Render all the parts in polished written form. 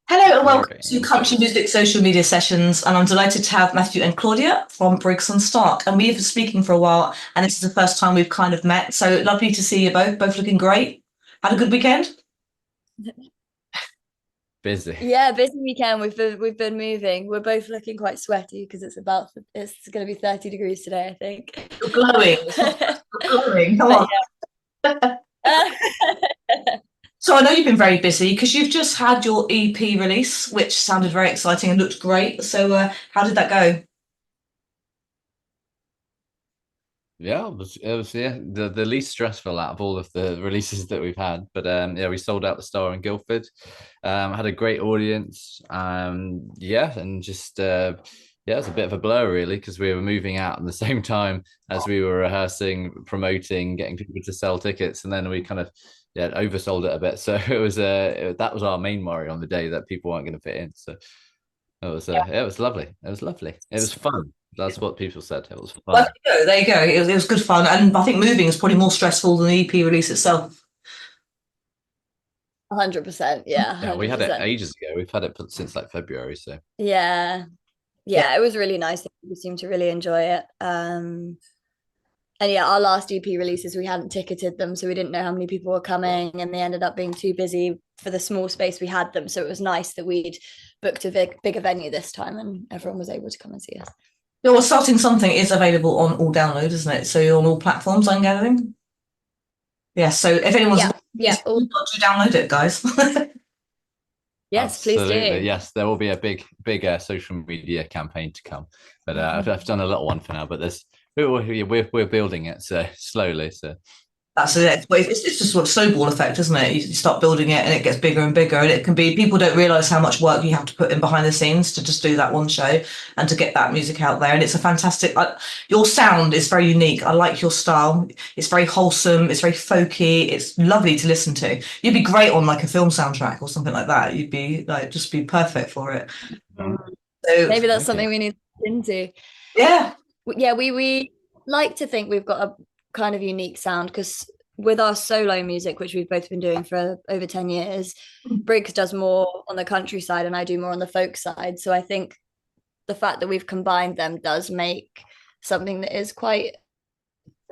Hello and welcome to Very Country Music Social Media Sessions, and I'm delighted to have Matthew and Claudia from Briggs and Stark. And we've been speaking for a while, and this is the first time we've kind of met. So lovely to see you both looking great. Had a good weekend? busy. Yeah, busy weekend. We've been moving. We're both looking quite sweaty because it's going to be 30 degrees today, I think. You're glowing. It's not you're glowing. Come But on. yeah. So I know you've been very busy because you've just had your EP release, which sounded very exciting and looked great. So how did that go? Yeah, it was yeah the least stressful out of all of the releases that we've had. But yeah, we sold out the Star in Guildford. Had a great audience. Yeah, and just yeah, it was a bit of a blur really because we were moving out at the same time as we were rehearsing, promoting, getting people to sell tickets, and then we kind of yeah oversold it a bit. So that was our main worry on the day that people weren't going to fit in. So yeah, it was lovely. It was lovely. It was fun. That's what people said. It was Well, fun. there you go. It was good fun, and I think moving is probably more stressful than the EP release itself. 100%. Yeah, Yeah, we had it 100%. ages ago. We've had it since like February. So Yeah. Yeah. Yeah, it was really nice. We seemed to really enjoy it. And yeah, our last EP releases, we hadn't ticketed them, so we didn't know how many people were coming, and they ended up being too busy for the small space we had them. So it was nice that we'd booked a bigger venue this time, and everyone was able to come and see us. Yeah, well, Starting Something is available on all download, isn't it? So you're on all platforms, I'm gathering. Yeah, so if anyone's Yeah, got yeah. to download it, guys. Yes, please absolutely, do. yes, there will be a big social media campaign to come. But I've done a little one for now. But there's we're building it so slowly. So That's it. But it's just sort of snowball effect, isn't it? You start building it and it gets bigger and bigger. And it can be, people don't realize how much work you have to put in behind the scenes to just do that one show and to get that music out there. And it's a fantastic, your sound is very unique. I like your style. It's very wholesome. It's very folky. It's lovely to listen to. You'd be great on like a film soundtrack or something like that. You'd be like, just be perfect for it. Mm. So, Maybe that's thank you. something we need to look into. yeah. Yeah, we like to think we've got a kind of unique sound because with our solo music, which we've both been doing for over 10 years, Briggs does more on the countryside and I do more on the folk side. So I think the fact that we've combined them does make something that is quite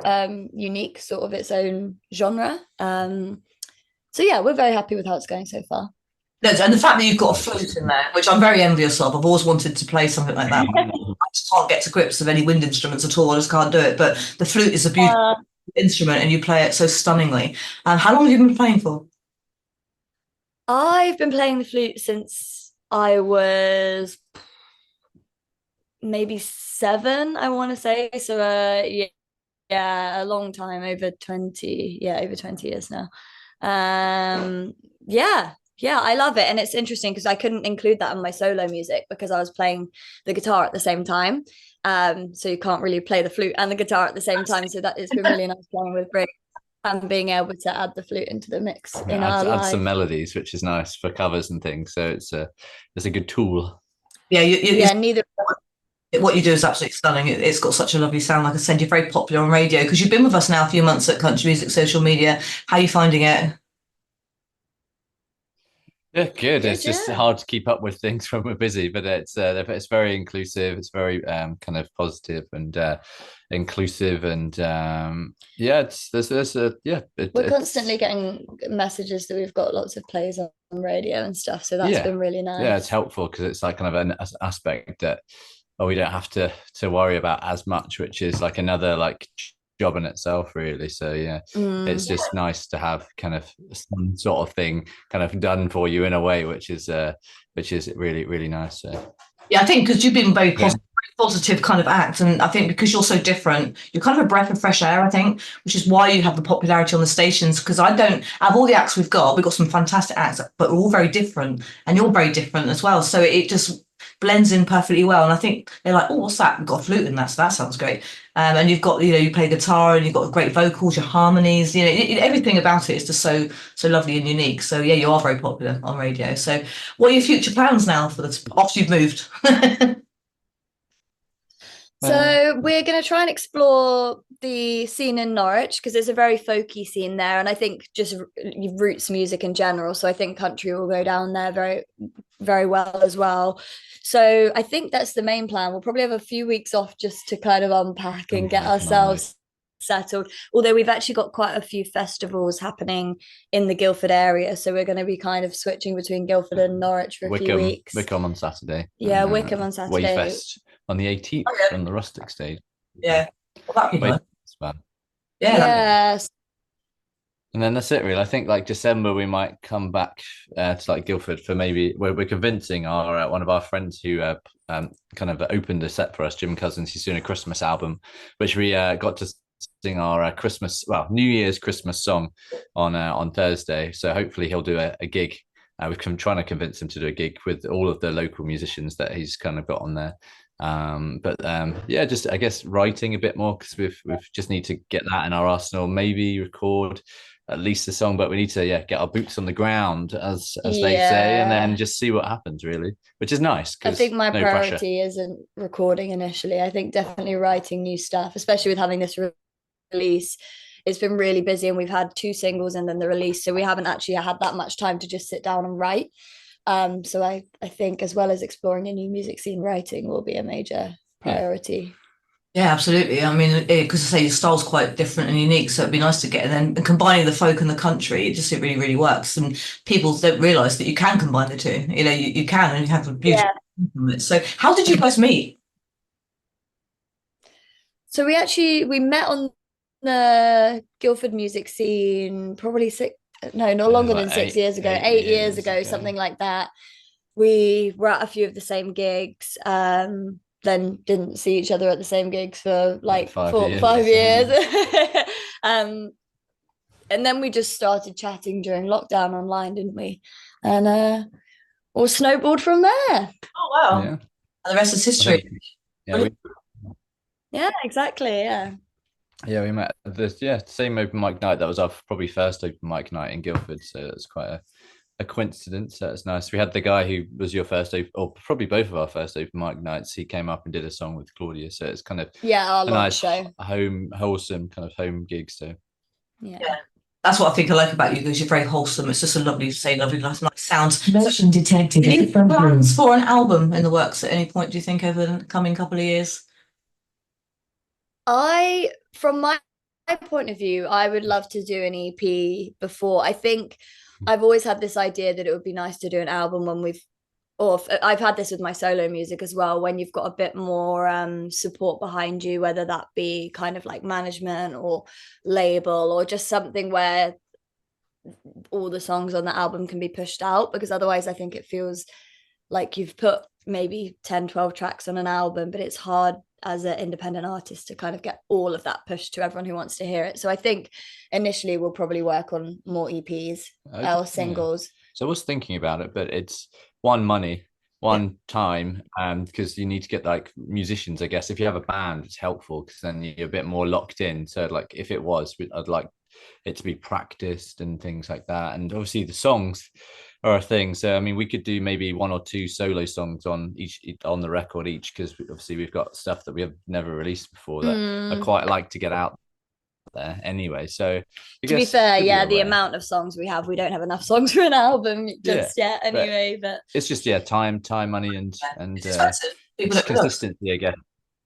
unique, sort of its own genre. So yeah, we're very happy with how it's going so far. No, and the fact that you've got a Nice. flute in there, which I'm very envious of. I've always wanted to play something like that. I just can't get to grips with any wind instruments at all. I just can't do it. But the flute is a beautiful Uh, instrument and you play it so stunningly. How long have you been playing for? I've been playing the flute since I was maybe 7, I want to say. So yeah, yeah, a long time, over 20, yeah, over 20 years now. Yeah, yeah, I love it. And it's interesting because I couldn't include that in my solo music because I was playing the guitar at the same time. So you can't really play the flute and the guitar at the same time. So that it's been really nice playing with Brick and being able to add the flute into the mix in Yeah, our add some live. melodies, which is nice for covers and things. So it's a good tool. Yeah, Yeah, neither. what you do is absolutely stunning. It's got such a lovely sound. Like I said, you're very popular on radio because you've been with us now a few months at Country Music Social Media. How are you finding it? Yeah, good. Good, It's just yeah. hard to keep up with things when we're busy, but it's very inclusive. It's very kind of positive and inclusive, and yeah, there's a yeah We're it's constantly getting messages that we've got lots of plays on radio and stuff. So that's yeah been really yeah it's nice. helpful because it's like kind of an aspect that we don't have to worry about as much, which is like another like job in itself, really. So yeah, it's Mm. just nice to have kind of some sort of thing kind of done for you in a way, which is really nice. So Yeah, I think because you've been yeah, very positive kind of act, and I think because you're so different, you're kind of a breath of fresh air. I think, which is why you have the popularity on the stations. Because I don't, out of all the acts we've got some fantastic acts, but we're all very different, and you're very different as well. So it just blends in perfectly well. And I think they're like, "Oh, what's that? We've got a flute in that, so that sounds great." And you've got, you play guitar, and you've got great vocals, your harmonies. Everything about it is just so lovely and unique. So yeah, you are very popular on radio. So what are your future plans now for this after you've moved? So we're going to try and explore the scene in Norwich because it's a very folky scene there, and I think just roots music in general. So I think country will go down there very, very well as well. So I think that's the main plan. We'll probably have a few weeks off just to kind of unpack and get ourselves settled. Although we've actually got quite a few festivals happening in the Guildford area, so we're going to be kind of switching between Guildford and Norwich for a few weeks. Wickham on Saturday. Yeah, Wickham on Saturday. Wayfest on the 18th on the rustic stage. Yeah, well, that'd be nice. Yeah. Yes. And then that's it, really. I think like December we might come back to like Guildford for maybe we're convincing our one of our friends who kind of opened a set for us, Jim Cousins. He's doing a Christmas album, which we got to sing our New Year's Christmas song on Thursday. So hopefully he'll do a gig. We're trying to convince him to do a gig with all of the local musicians that he's kind of got on there. Yeah, just I guess writing a bit more because we've just need to get that in our arsenal. Maybe record at least a song, but we need to get our boots on the ground as they say, and then just see what happens, really, which is nice. I think my priority isn't recording initially. I think definitely writing new stuff, especially with having this release. It's been really busy, and we've had 2 singles and then the release, so we haven't actually had that much time to just sit down and write. So I think as well as exploring a new music scene, writing will be a major priority. Yeah, absolutely. I mean, because I say your style's quite different and unique, so it'd be nice to get and then combining the folk and the country. It really, really works, and people don't realise that you can combine the two. You know, you can, and you have a beautiful. Yeah. So, how did you guys meet? So we met on the Guildford music scene probably no longer than 6 years ago, 8 years ago, something like that. We were at a few of the same gigs, then didn't see each other at the same gigs for like 5 years. And then we just started chatting during lockdown online, didn't we? And all snowballed from there. Oh wow. Yeah. And the rest is history. Yeah, exactly. Yeah, we met the same open mic night. That was our probably first open mic night in Guildford, so it's quite a coincidence. So it's nice. We had the guy who was your first or probably both of our first open mic nights. He came up and did a song with Claudia, so it's kind of our a nice show, wholesome kind of home gig. So yeah. That's what I think I like about you, because you're very wholesome. It's just a lovely nice sounds. Motion detected. Any plans for an album in the works at any point, do you think, over the coming couple of years? From my point of view, I would love to do an EP before. I think I've always had this idea that it would be nice to do an album when I've had this with my solo music as well, when you've got a bit more support behind you, whether that be kind of like management or label or just something where all the songs on the album can be pushed out, because otherwise I think it feels like you've put maybe 10-12 tracks on an album, but it's hard as an independent artist to kind of get all of that pushed to everyone who wants to hear it. So I think initially we'll probably work on more EPs or singles. So I was thinking about it, but it's money, time, because you need to get like musicians. I guess if you have a band, it's helpful because then you're a bit more locked in. So like if it was, I'd like it to be practiced and things like that. And obviously the songs are a thing. So I mean, we could do maybe 1 or 2 solo songs on the record each, because obviously we've got stuff that we have never released before that I quite like to get out there anyway. So to be fair, the amount of songs we have, we don't have enough songs for an album just yet anyway. But it's just time, money, and it's consistency, I guess.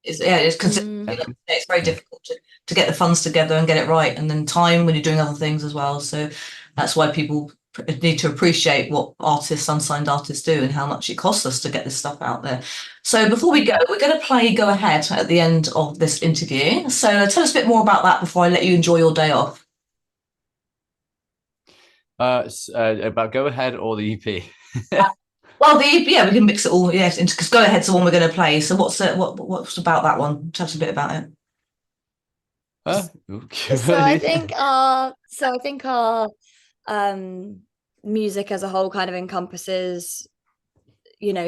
It's consistent. It's very difficult to get the funds together and get it right, and then time when you're doing other things as well. So that's why people need to appreciate what unsigned artists do and how much it costs us to get this stuff out there. So before we go, we're going to play Go Ahead at the end of this interview. So tell us a bit more about that before I let you enjoy your day off. About Go Ahead or the EP? Well, the EP, we can mix it all, because Go Ahead's the one we're going to play. So what's about that one? Tell us a bit about it. So I think our music as a whole kind of encompasses,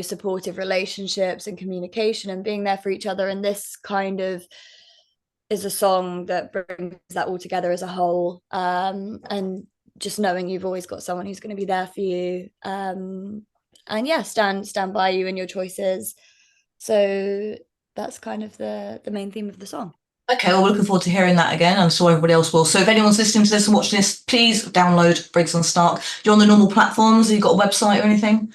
supportive relationships and communication and being there for each other. And this kind of is a song that brings that all together as a whole. And just knowing you've always got someone who's going to be there for you. And stand by you in your choices. So that's kind of the main theme of the song. Okay, well, we're looking forward to hearing that again. I'm sure everybody else will. So if anyone's listening to this and watching this, please download Briggs and Stark. You're on the normal platforms. Have you got a website or anything?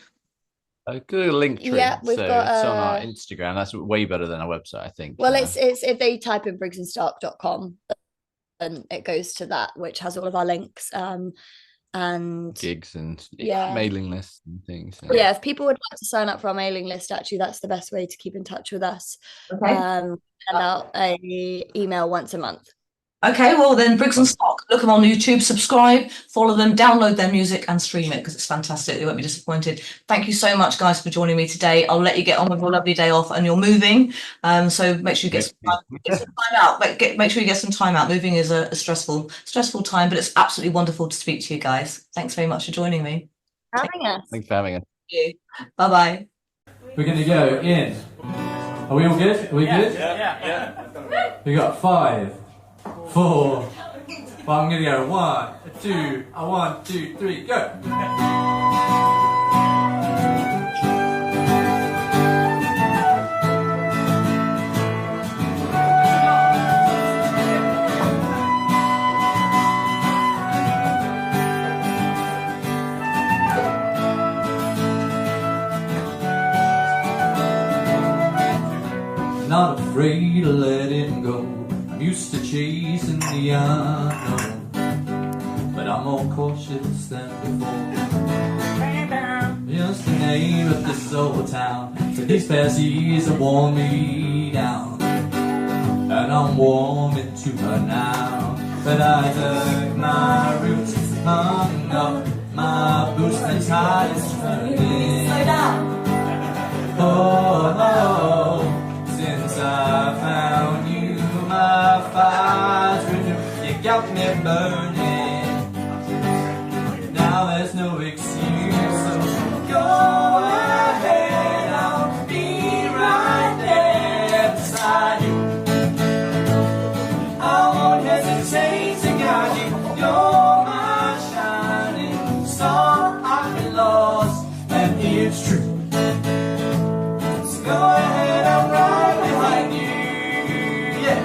A good link tree. Yeah, we've so got it's on our Instagram. That's way better than our website, I think. Well, it's if they type in briggsandstark.com, and it goes to that, which has all of our links. And gigs and yeah, mailing lists and things. Yeah, if people would like to sign up for our mailing list, actually, that's the best way to keep in touch with us. Okay. Send out a email once a month. Okay, well then Briggs and Stark, look them on YouTube, subscribe, follow them, download their music and stream it because it's fantastic. They won't be disappointed. Thank you so much, guys, for joining me today. I'll let you get on with your lovely day off, and you're moving. So make sure you get some time out. Make sure you get some time out. Moving is a stressful time, but it's absolutely wonderful to speak to you guys. Thanks very much for joining me. Having us. Thanks for having us. Thank you. Bye-bye. We're going to go in. Are we all good? Are we good? Yeah. We got 5, 4. Well, I'm going to go 1, 2, 1, 2, 3, go. Not afraid to let it go. I'm used to chasing the unknown, but I'm more cautious than before. Just the name of this old town, but these past years have worn me down, and I'm warming to her now. But I dug my roots, hung up my boots, and tide is turning. Oh. Since I found you, my fire's renewed. You got me burning. Now there's no excuse, so go ahead. I'll be right there beside you. I won't hesitate to guide you. You're my shining star. I've been lost, and it's true. So go ahead, I'm right behind you, yeah.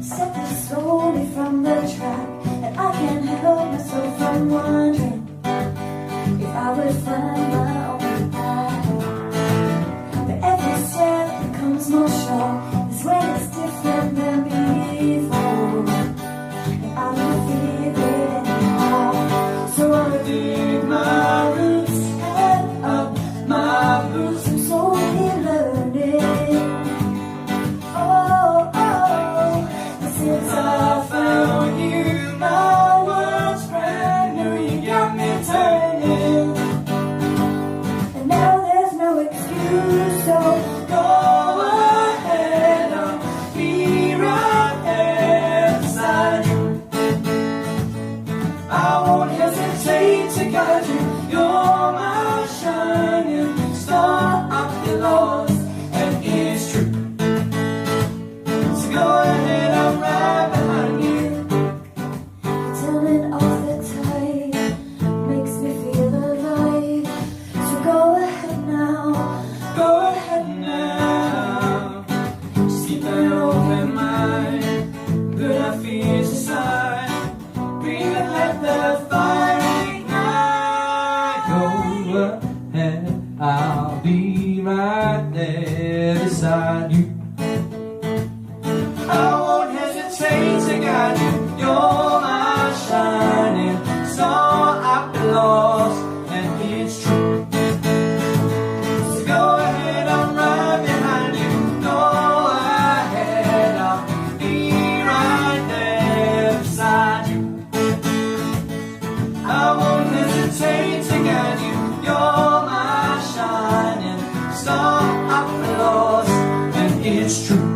Step me slowly from the track, and I can't help myself from wondering if I would find my own path. But every step becomes more sure is when it's different than before, and I don't feel it anymore. So I dig my roots and up my boots. I'm slowly learning. Since I found you, my world's brand new. You got me turning, and now there's no excuse. So go ahead, I'll be right there beside you. I won't hesitate to guide you. You're my shining star. I've been lost, and it's true. So go ahead, I'm right behind you. Turning off the tide makes me feel alive. So go ahead now, go ahead now. Just keep an open mind, put our fears aside. Breathe and let the fire ignite. Go ahead, I'll be right there beside you. I won't hesitate to guide you. You're my shining star. I've been lost, and it's true. So go ahead, I'm right behind you. Go ahead, I'll be right there beside you. I won't hesitate to guide you. You're my shining star. I've been lost, and it's true.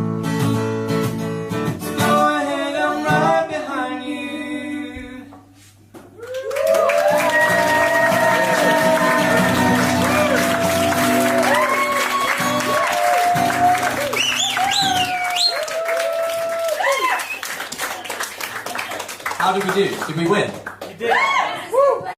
How did we do? Did we win? You did.